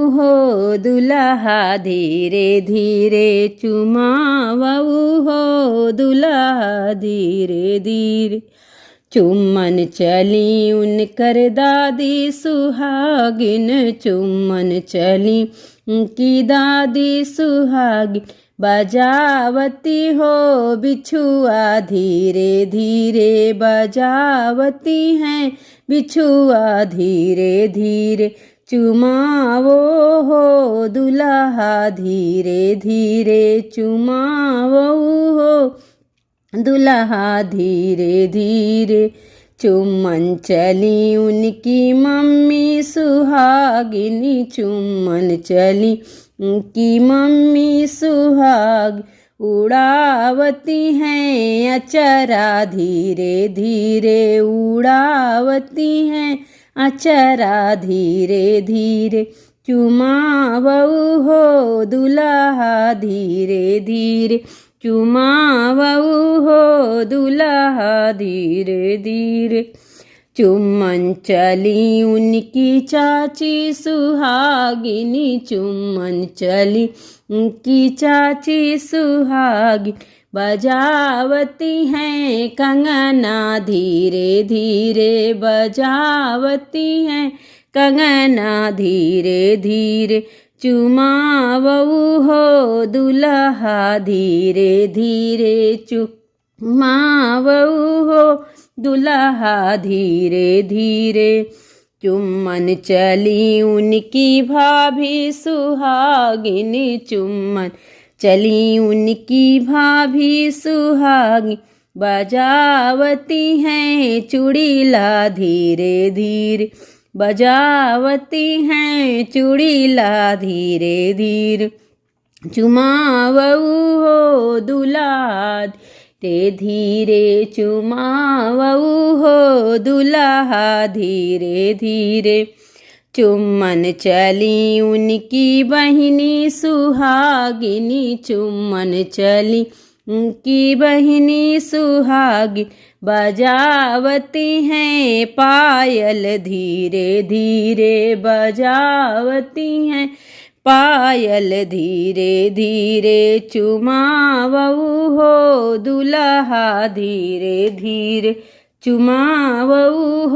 हो दुल्हा धीरे धीरे चुमावऊ हो दुल्हा धीरे धीरे। चुम्मन चली उनकर दादी सुहागिन, चुम्मन चली उनकी दादी सुहागिन। बजावती हो बिछुआ धीरे धीरे, बजावती हैं बिछुआ धीरे धीरे। चुमावो हो दुल्हा धीरे धीरे, चुमावो हो दुल्हा धीरे धीरे। चुम्मन चली उनकी मम्मी सुहागिनी, चुम्मन चली उनकी मम्मी सुहाग। उड़ावती हैं अचरा धीरे धीरे, उड़ावती हैं अचरा धीरे धीरे। चुमावऊ हो दुल्हा धीरे धीरे, चुमावऊ हो दुल्हा धीरे धीरे। चुम्मन चली उनकी चाची सुहागिनी, चुम्मन चली उनकी चाची सुहागिन। बजावती हैं कंगना धीरे धीरे, बजावती हैं कंगना धीरे धीरे। चुमावऊ हो दुल्हा धीरे धीरे, चुमावऊ हो दुल्हा धीरे धीरे। चुम्मन चली उनकी भाभी सुहागिनी, चुम्मन चली उनकी भाभी सुहागिन। बजावती हैं चूड़ीला धीरे धीरे, बजावती हैं चूड़ीला धीरे धीरे। चुमावऊ हो दुल्हा धीरे धीरे, चुमावऊ हो दुल्हा धीरे धीरे। चुम्मन चली उनकी बहिनी सुहागिनी, चुम्मन चली उनकी बहिनी सुहागिन। बजावती हैं पायल धीरे धीरे, बजावती हैं पायल धीरे धीरे। चुमावऊ हो दुल्हा धीरे धीरे, चुमावऊ